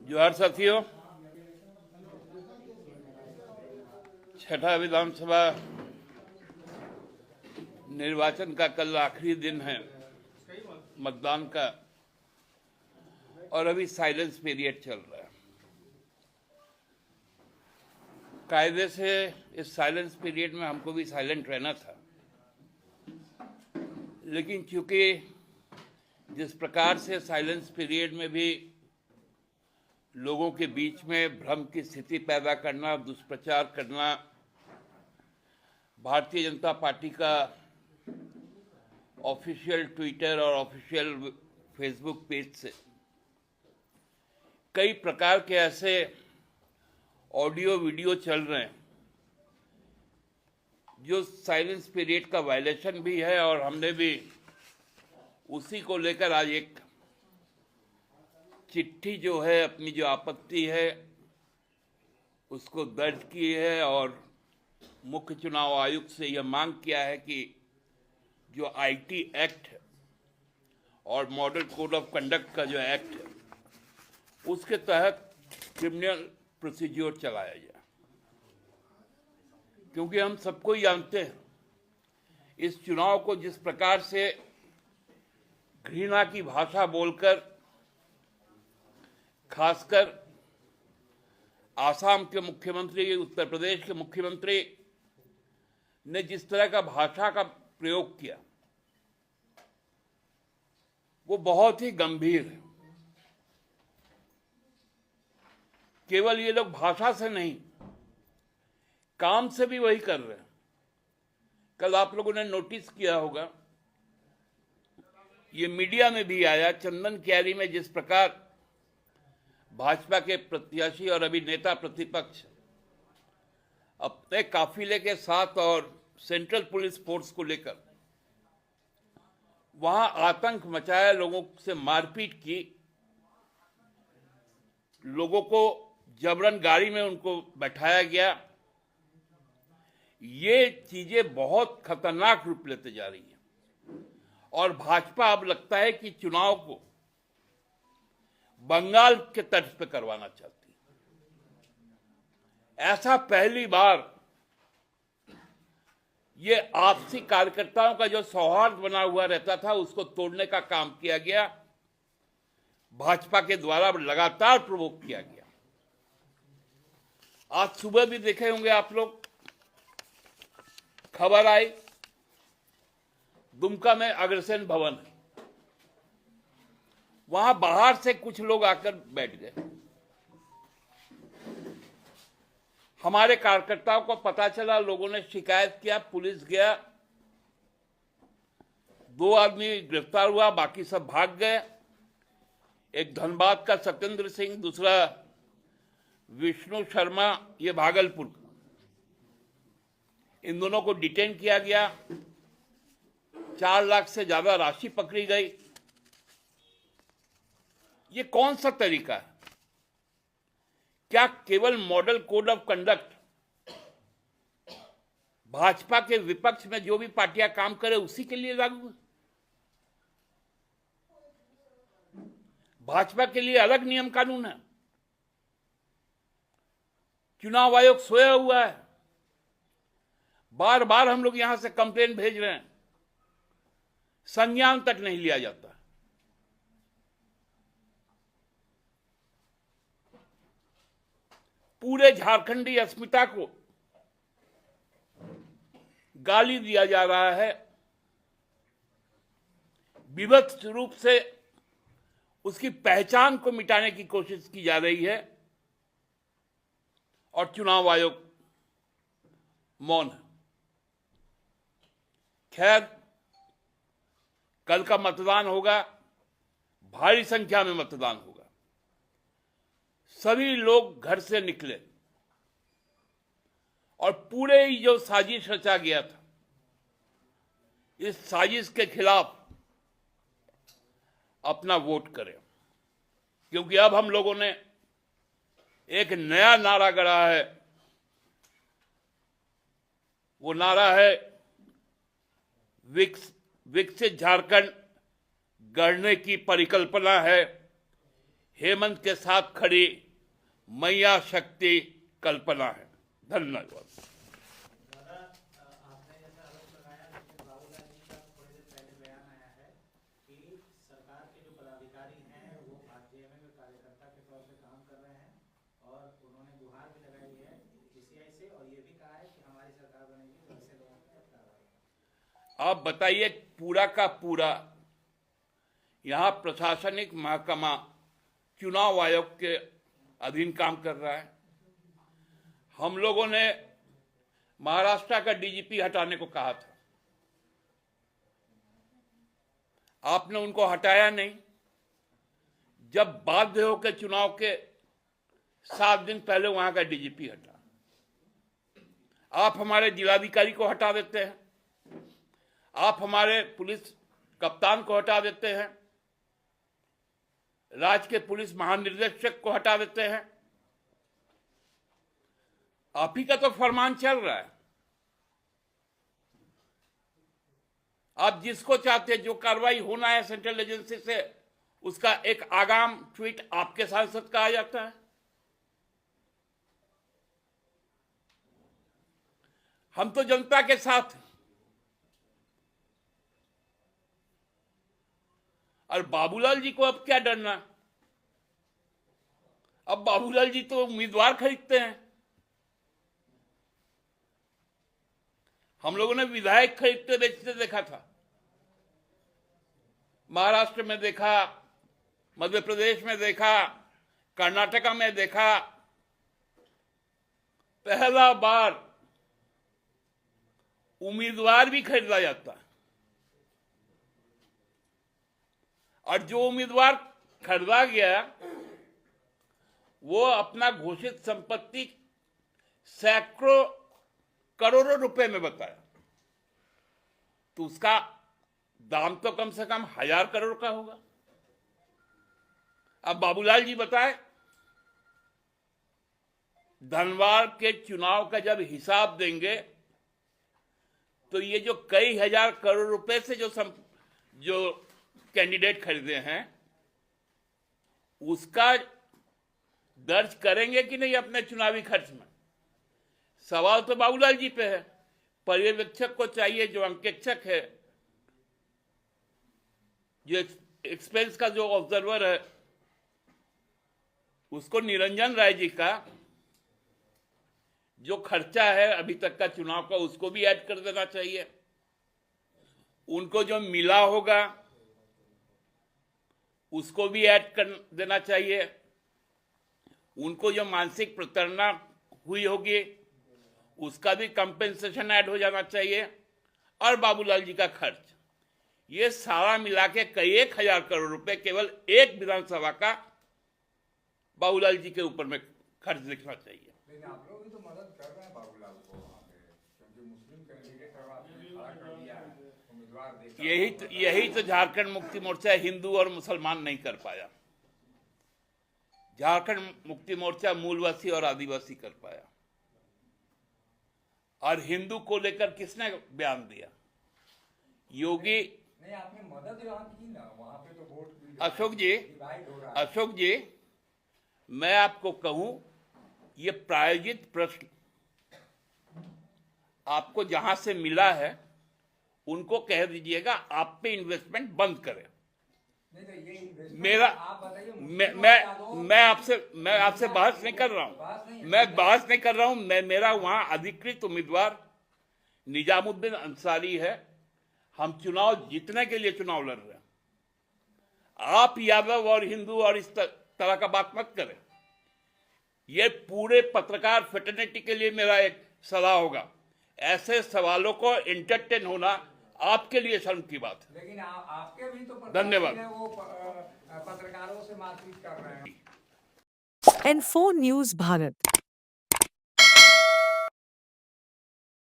जोहार साथियों। छठा विधानसभा निर्वाचन का कल आखिरी दिन है मतदान का, और अभी साइलेंस पीरियड चल रहा है। कायदे से इस साइलेंस पीरियड में हमको भी साइलेंट रहना था, लेकिन चूंकि जिस प्रकार से साइलेंस पीरियड में भी लोगों के बीच में भ्रम की स्थिति पैदा करना, दुष्प्रचार करना, भारतीय जनता पार्टी का ऑफिशियल ट्विटर और ऑफिशियल फेसबुक पेज से कई प्रकार के ऐसे ऑडियो वीडियो चल रहे हैं जो साइलेंस पीरियड का वायलेशन भी है, और हमने भी उसी को लेकर आज एक चिट्ठी जो है, अपनी जो आपत्ति है उसको दर्ज की है, और मुख्य चुनाव आयुक्त से यह मांग किया है कि जो आईटी एक्ट और मॉडल कोड ऑफ कंडक्ट का जो एक्ट है उसके तहत क्रिमिनल प्रोसीज्योर चलाया जाए। क्योंकि हम सबको ही जानते हैं इस चुनाव को जिस प्रकार से घृणा की भाषा बोलकर, खासकर आसाम के मुख्यमंत्री, उत्तर प्रदेश के मुख्यमंत्री ने जिस तरह का भाषा का प्रयोग किया वो बहुत ही गंभीर है। केवल ये लोग भाषा से नहीं, काम से भी वही कर रहे हैं। कल आप लोगों ने नोटिस किया होगा, ये मीडिया में भी आया, चंदन क्यारी में जिस प्रकार भाजपा के प्रत्याशी और अभी नेता प्रतिपक्ष अपने काफिले के साथ और सेंट्रल पुलिस फोर्स को लेकर वहां आतंक मचाया, लोगों से मारपीट की, लोगों को जबरन गाड़ी में उनको बैठाया गया। ये चीजें बहुत खतरनाक रूप लेते जा रही हैं, और भाजपा अब लगता है कि चुनाव को बंगाल के तर्ज पे करवाना चाहती है। ऐसा पहली बार ये आपसी कार्यकर्ताओं का जो सौहार्द बना हुआ रहता था उसको तोड़ने का काम किया गया, भाजपा के द्वारा लगातार प्रवोक किया गया। आज सुबह भी देखे होंगे आप लोग, खबर आई दुमका में अग्रसेन भवन है, वहां बाहर से कुछ लोग आकर बैठ गए। हमारे कार्यकर्ताओं को पता चला, लोगों ने शिकायत किया, पुलिस गया, 2 आदमी गिरफ्तार हुआ, बाकी सब भाग गए। एक धनबाद का सत्येंद्र सिंह, दूसरा विष्णु शर्मा, ये भागलपुर का, इन दोनों को डिटेन किया गया। 4 लाख से ज्यादा राशि पकड़ी गई। ये कौन सा तरीका है? क्या केवल model code of conduct Bhajpa के विपक्ष में जो भी पार्टियां काम करे उसी के लिए लागू है? भाजपा के लिए अलग नियम कानून है। चुनाव आयोग सोया हुआ है। बार बार हम लोग यहां से कंप्लेन भेज रहे हैं, संज्ञान तक नहीं लिया जाता। पूरे झारखंडी अस्मिता को गाली दिया जा रहा है, विभत्स रूप से उसकी पहचान को मिटाने की कोशिश की जा रही है, और चुनाव आयोग मौन है। खैर, कल का मतदान होगा, भारी संख्या में मतदान होगा। सभी लोग घर से निकले, और पूरे ही जो साजिश रचा गया था, इस साजिश के खिलाफ अपना वोट करें। क्योंकि अब हम लोगों ने एक नया नारा गढ़ा है। वो नारा है विकसित झारखंड गढ़ने की परिकल्पना है, हेमंत के साथ खड़ी मैया शक्ति कल्पना है। धन्यवाद। आपने जैसा आरोप लगाया, लेकिन बाबूलाल जी का थोड़ी देर पहले बयान आया है कि सरकार के जो पदाधिकारी हैं वो भाजपा में कार्यकर्ता के तौर पे काम कर रहे हैं और उन्होंने गुहार भी लगाई है सीसीआई से और ये भी कहा है कि हमारी सरकार बनेगी तो ऐसे लोगों पर कार्रवाई। आप बताइए, पूरा का पूरा यहाँ प्रशासनिक महकमा चुनाव आयोग के अधीन काम कर रहा है। हम लोगों ने महाराष्ट्र का डीजीपी हटाने को कहा था, आपने उनको हटाया नहीं। जब बाध्य होकर चुनाव के 7 दिन पहले वहां का डीजीपी हटा, आप हमारे जिलाधिकारी को हटा देते हैं, आप हमारे पुलिस कप्तान को हटा देते हैं, राज्य के पुलिस महानिदेशक को हटा देते हैं। आप ही का तो फरमान चल रहा है। आप जिसको चाहते हैं, जो कार्रवाई होना है सेंट्रल एजेंसी से, उसका एक आगाम ट्वीट आपके सांसद का आ जाता है। हम तो जनता के साथ हैं। और बाबूलाल जी को अब क्या डरना? अब बाबूलाल जी तो उम्मीदवार खरीदते हैं। हम लोगों ने विधायक खरीदते बेचते देखा था, महाराष्ट्र में देखा, मध्य प्रदेश में देखा, कर्नाटका में देखा। पहला बार उम्मीदवार भी खरीदा जाता है और जो उम्मीदवार खरीदा गया वो अपना घोषित संपत्ति सैकड़ों करोड़ों रुपए में बताया, तो उसका दाम तो कम से कम 1000 करोड़ का होगा। अब बाबूलाल जी बताए, धनवार के चुनाव का जब हिसाब देंगे तो ये जो कई हजार करोड़ रुपए से जो कैंडिडेट खरीदे हैं उसका दर्ज करेंगे कि नहीं अपने चुनावी खर्च में? सवाल तो बाबूलाल जी पे है। पर्यवेक्षक को चाहिए, जो अंकेक्षक है, जो एक्सपेंस का जो ऑब्जर्वर है, उसको निरंजन राय जी का जो खर्चा है अभी तक का चुनाव का, उसको भी ऐड कर देना चाहिए। उनको जो मिला होगा उसको भी ऐड कर देना चाहिए। उनको जो मानसिक प्रताड़ना हुई होगी उसका भी कंपेंसेशन ऐड हो जाना चाहिए। और बाबूलाल जी का खर्च, ये सारा मिला के कई 1000 करोड़ रुपए केवल एक विधानसभा का बाबूलाल जी के ऊपर में खर्च दिखना चाहिए। लेकिन आप लोग भी तो मदद कर रहे हैं बाबूलाल को वहाँ पे, क्योंकि मुस्लिम कैंडिडेट खड़ा कर दिया है, उम्मीदवार यही तो झारखंड मुक्ति मोर्चा हिंदू और मुसलमान नहीं कर पाया। झारखंड मुक्ति मोर्चा मूलवासी और आदिवासी कर पाया। और हिंदू को लेकर किसने बयान दिया? योगी। नहीं, आपने मदद वहाँ की ना, वहाँ पे तो वोट अशोक जी, मैं आपको कहूं, ये प्रायोजित प्रश्न आपको जहां से मिला है उनको कह दीजिएगा आप पे इन्वेस्टमेंट बंद करें। नहीं तो ये मेरा मैं आपसे बहस नहीं कर रहा हूं। मेरा वहां अधिकृत उम्मीदवार निजामुद्दीन अंसारी है। हम चुनाव जीतने के लिए चुनाव लड़ रहे हैं। आप यादव और हिंदू और इस तरह का बात मत करें। ये पूरे पत्रकार फ्रेटर्निटी के लिए मेरा एक सलाह होगा, ऐसे सवालों को एंटरटेन होना आपके लिए शर्म की बात है। लेकिन आपके भी तो धन्यवाद। वो पत्रकारों से मारपीट कर रहे हैं। N4 News Bharat।